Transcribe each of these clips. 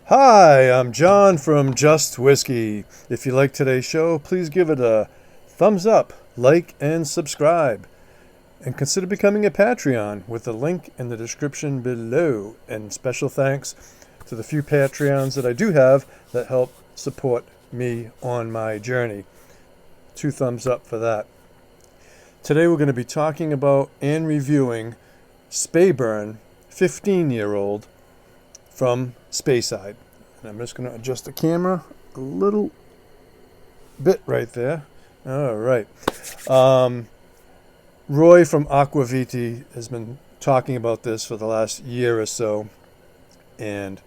Hi, I'm John from Just Whiskey. If you like today's show, please give it a thumbs up, like, and subscribe. And consider becoming a Patreon with the link in the description below. And special thanks to the few Patreons that I do have that help support me on my journey. 2 thumbs up for that. Today we're going to be talking about and reviewing Speyburn 15-year-old from Speyside. And I'm just going to adjust the camera a little bit right there. All right. Roy from Aquaviti has been talking about this for the last year or so, and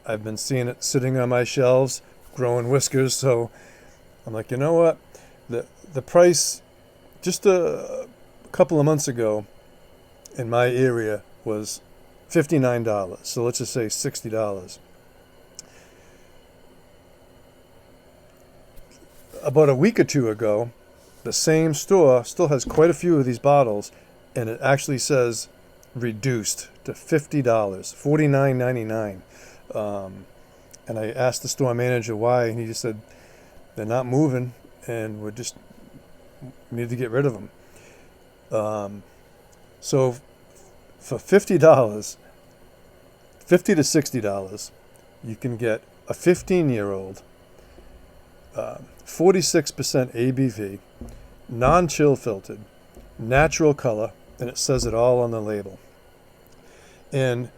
I've been seeing it sitting on my shelves, growing whiskers. So I'm like, you know what? The price just a couple of months ago in my area was $59. So let's just say $60. About a week or two ago, the same store still has quite a few of these bottles, and it actually says reduced to $50, $49.99. And I asked the store manager why, and he just said they're not moving, and we need to get rid of them. So for $50, $50 to $60, you can get a 15-year-old, 46% ABV, non-chill filtered, natural color, and it says it all on the label. And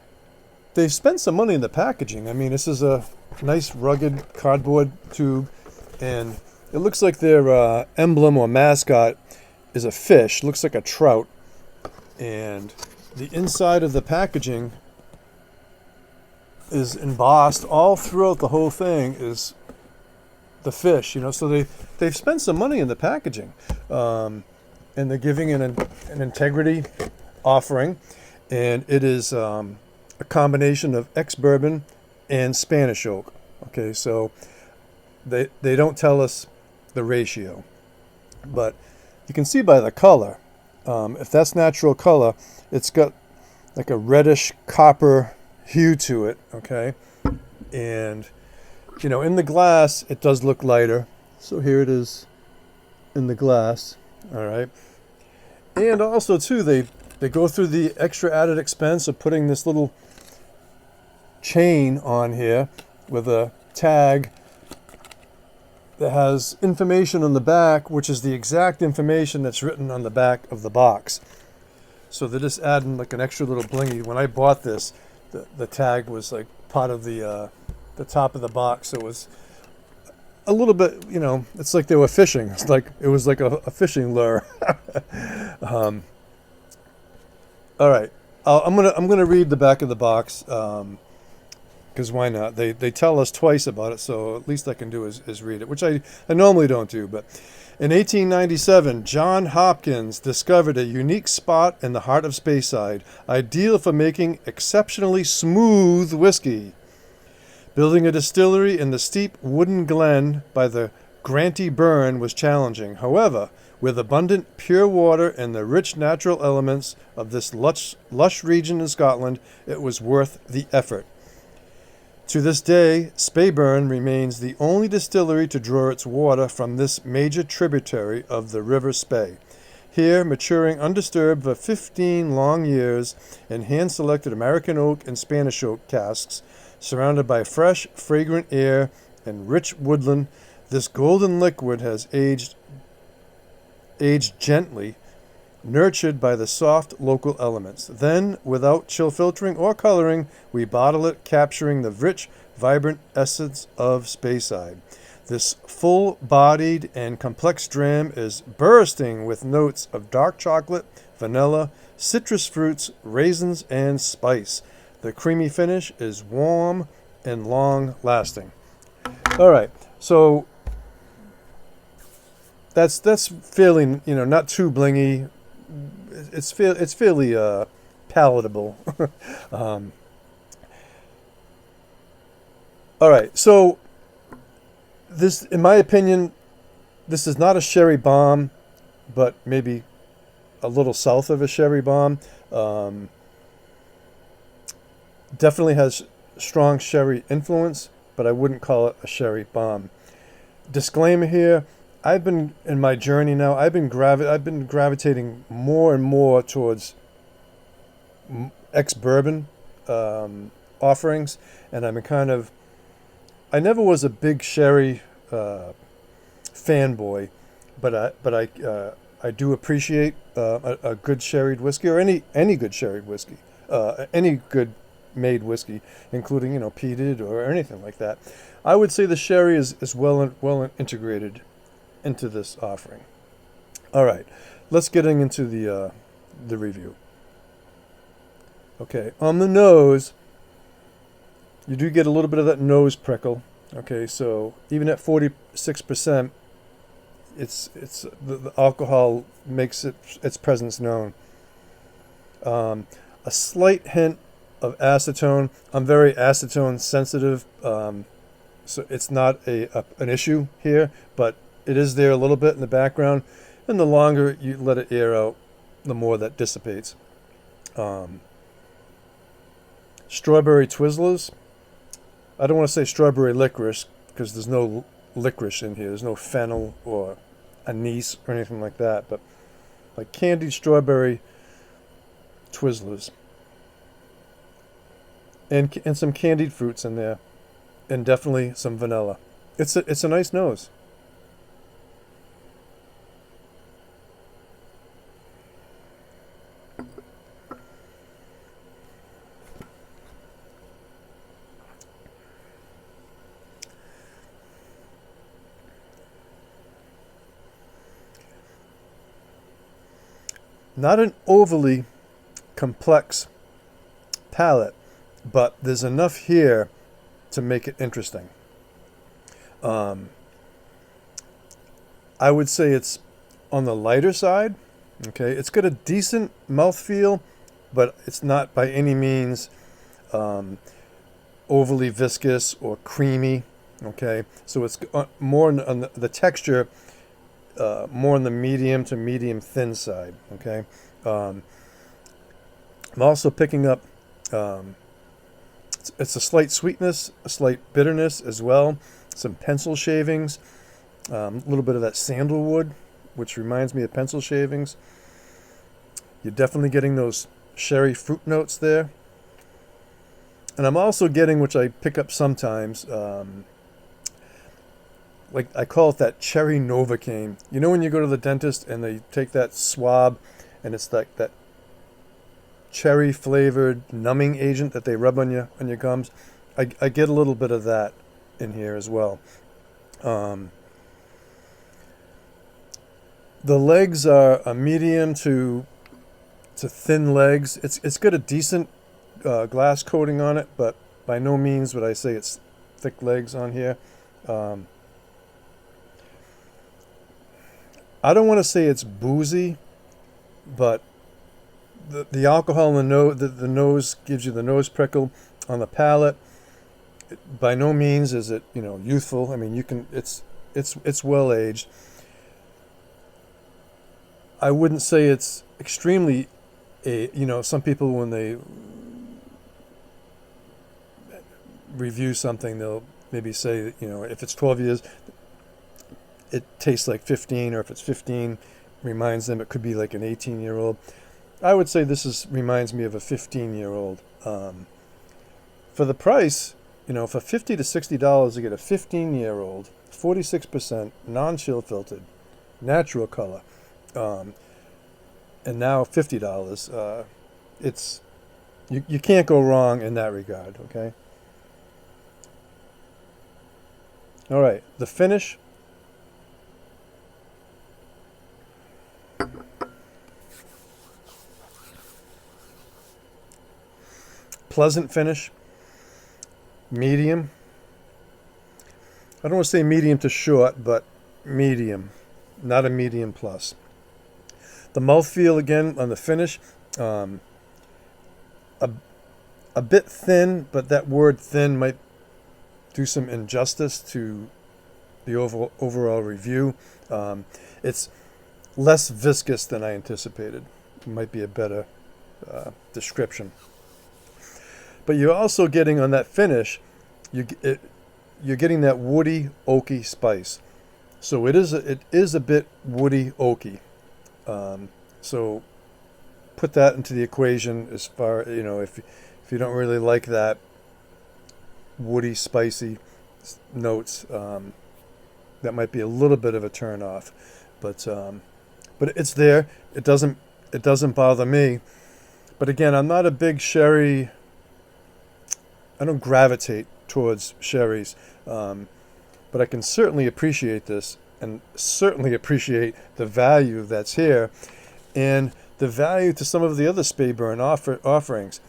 they've spent some money in the packaging. I mean, this is a nice rugged cardboard tube, and it looks like their emblem or mascot is a fish. Looks like a trout, and the inside of the packaging is embossed all throughout the whole thing is the fish, so they've spent some money in the packaging, and they're giving an integrity offering, and it is a combination of ex-bourbon and Spanish oak. Okay, so they don't tell us the ratio, but you can see by the color, if that's natural color, it's got like a reddish copper hue to it. Okay, and in the glass, it does look lighter. So here it is in the glass. All right. And also, too, they go through the extra added expense of putting this little chain on here with a tag that has information on the back, which is the exact information that's written on the back of the box. So they're just adding like an extra little blingy. When I bought this, the tag was like part of the top of the box. So it was a little bit, it's like they were fishing. It was like a fishing lure. All right, I'm gonna read the back of the box, because why not? They tell us twice about it, so at least I can do is read it, which I normally don't do. But in 1897, John Hopkins discovered a unique spot in the heart of Speyside, ideal for making exceptionally smooth whiskey. Building a distillery in the steep wooden glen by the Granty Burn was challenging. However, with abundant pure water and the rich natural elements of this lush region in Scotland, it was worth the effort. To this day, Speyburn remains the only distillery to draw its water from this major tributary of the River Spey. Here, maturing undisturbed for 15 long years in hand-selected American oak and Spanish oak casks, surrounded by fresh, fragrant air and rich woodland, this golden liquid has aged gently, nurtured by the soft local elements. Then, without chill filtering or coloring, we bottle it, capturing the rich, vibrant essence of Speyside. This full-bodied and complex dram is bursting with notes of dark chocolate, vanilla, citrus fruits, raisins, and spice. The creamy finish is warm and long-lasting. All right, so that's fairly, not too blingy. It's fairly palatable. All right, so this, in my opinion, this is not a sherry bomb, but maybe a little south of a sherry bomb. Definitely has strong sherry influence, but I wouldn't call it a sherry bomb. Disclaimer here, I've been in my journey now, I've been gravitating more and more towards ex-bourbon offerings, and I never was a big sherry fanboy, but I do appreciate a good sherried whiskey, or any good sherried whiskey, any good made whiskey, including peated or anything like that. I would say the sherry is well integrated into this offering. All right, let's get into the review. Okay, on the nose, you do get a little bit of that nose prickle. Okay, so even at 46%, the alcohol makes its presence known. A slight hint of acetone. I'm very acetone sensitive, so it's not an issue here, but it is there a little bit in the background, and the longer you let it air out, the more that dissipates. Strawberry Twizzlers. I don't want to say strawberry licorice because there's no licorice in here. There's no fennel or anise or anything like that, but like candied strawberry Twizzlers. And some candied fruits in there, and definitely some vanilla. It's a nice nose. Not an overly complex palate, but there's enough here to make it interesting. I would say it's on the lighter side. Okay, it's got a decent mouthfeel, but it's not by any means overly viscous or creamy. Okay, so it's more on the texture, more on the medium to medium thin side. Okay, I'm also picking up. It's a slight sweetness, a slight bitterness as well. Some pencil shavings, a little bit of that sandalwood, which reminds me of pencil shavings. You're definitely getting those sherry fruit notes there. And I'm also getting, which I pick up sometimes, like I call it that cherry Novocaine. You know when you go to the dentist and they take that swab and it's like that cherry flavored numbing agent that they rub on your gums? I get a little bit of that in here as well. The legs are a medium to thin legs. It's got a decent glass coating on it, but by no means would I say it's thick legs on here. I don't want to say it's boozy, but the alcohol in the nose, the nose gives you the nose prickle. On the palate, by no means is it youthful. I mean, it's well aged. I wouldn't say it's extremely, some people when they review something, they'll maybe say if it's 12 years, it tastes like 15, or if it's 15, reminds them it could be like an 18-year-old. I would say this reminds me of a 15-year-old. For the price, for $50 to $60, you get a 15-year-old, 46%, non-chill filtered, natural color, and now $50. It's you can't go wrong in that regard. Okay. All right, the finish. Pleasant finish. Medium. I don't want to say medium to short, but medium, not a medium plus. The mouthfeel again on the finish, a bit thin, but that word thin might do some injustice to the overall review. It's less viscous than I anticipated. Might be a better description. but you're also getting on that finish, you're getting that woody, oaky spice. So it is a bit woody, oaky. So put that into the equation as far, if you don't really like that woody, spicy notes, that might be a little bit of a turn off. But it's there. It doesn't bother me. But again, I'm not a big sherry. I don't gravitate towards sherries, but I can certainly appreciate this, and certainly appreciate the value that's here, and the value to some of the other Speyburn offerings.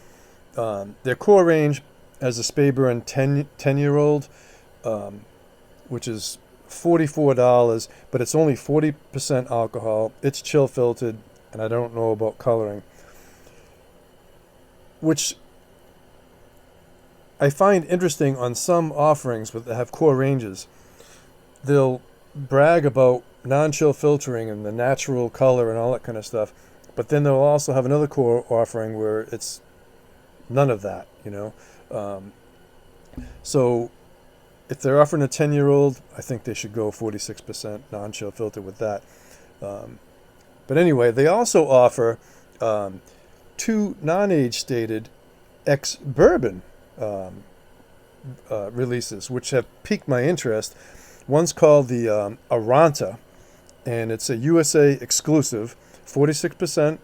Their core range has a Speyburn 10-year-old, which is $44, but it's only 40% alcohol. It's chill filtered, and I don't know about coloring, which I find interesting on some offerings that have core ranges. They'll brag about non-chill filtering and the natural color and all that kind of stuff, but then they'll also have another core offering where it's none of that, So if they're offering a 10-year-old, I think they should go 46% non-chill filter with that. But anyway, they also offer 2 non-age stated ex-bourbon releases, which have piqued my interest. One's called the Aranta, and it's a USA exclusive, 46%.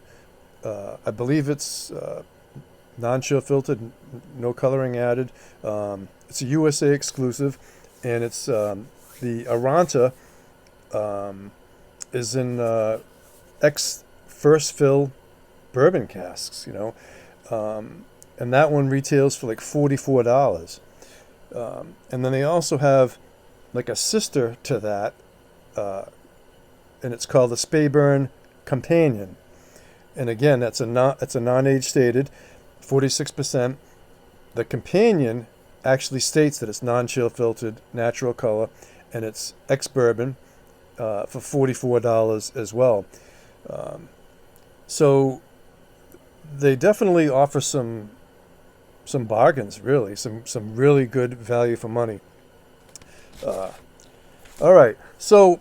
I believe it's non-chill filtered, no coloring added. It's a USA exclusive, and it's the Aranta is in ex-first fill bourbon casks, and that one retails for like $44. And then they also have like a sister to that, and it's called the Speyburn Companion. And again, it's a non-age stated, 46%. The Companion actually states that it's non-chill filtered, natural color, and it's ex-bourbon for $44 as well. So they definitely offer some bargains, really, some really good value for money. All right, so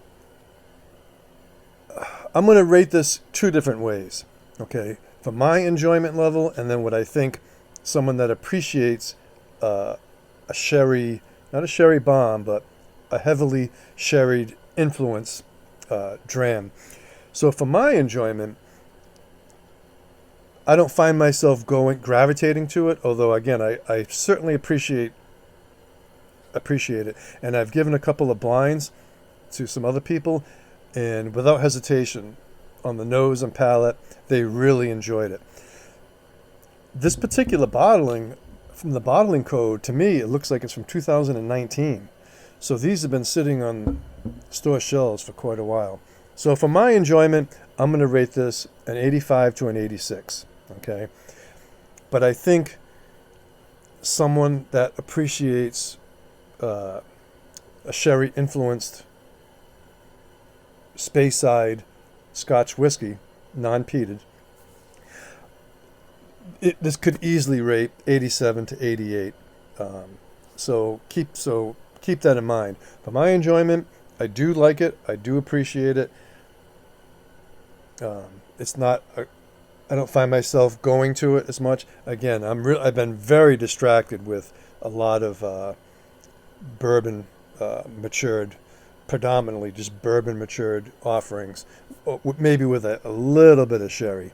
I'm going to rate this 2 different ways, okay? For my enjoyment level, and then what I think someone that appreciates a sherry, not a sherry bomb, but a heavily sherried influence dram. So for my enjoyment, I don't find myself gravitating to it, although again, I certainly appreciate it. And I've given a couple of blinds to some other people, and without hesitation, on the nose and palate, they really enjoyed it. This particular bottling, from the bottling code, to me, it looks like it's from 2019. So these have been sitting on store shelves for quite a while. So for my enjoyment, I'm going to rate this an 85 to an 86. Okay, but I think someone that appreciates a sherry influenced Speyside Scotch whiskey, non-peated, this could easily rate 87 to 88. So keep that in mind. For my enjoyment, I do like it. I do appreciate it. It's not. I don't find myself going to it as much. Again, I've been very distracted with a lot of bourbon matured, predominantly just bourbon matured offerings, maybe with a little bit of sherry.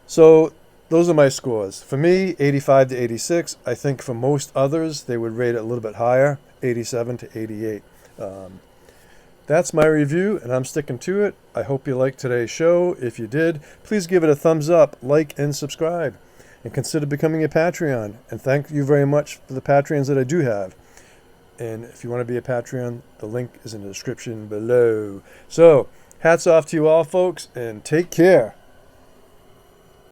So those are my scores. For me, 85 to 86. I think for most others, they would rate it a little bit higher, 87 to 88. That's my review, and I'm sticking to it. I hope you liked today's show. If you did, please give it a thumbs up, like, and subscribe. And consider becoming a Patreon. And thank you very much for the Patreons that I do have. And if you want to be a Patreon, the link is in the description below. So, hats off to you all, folks, and take care.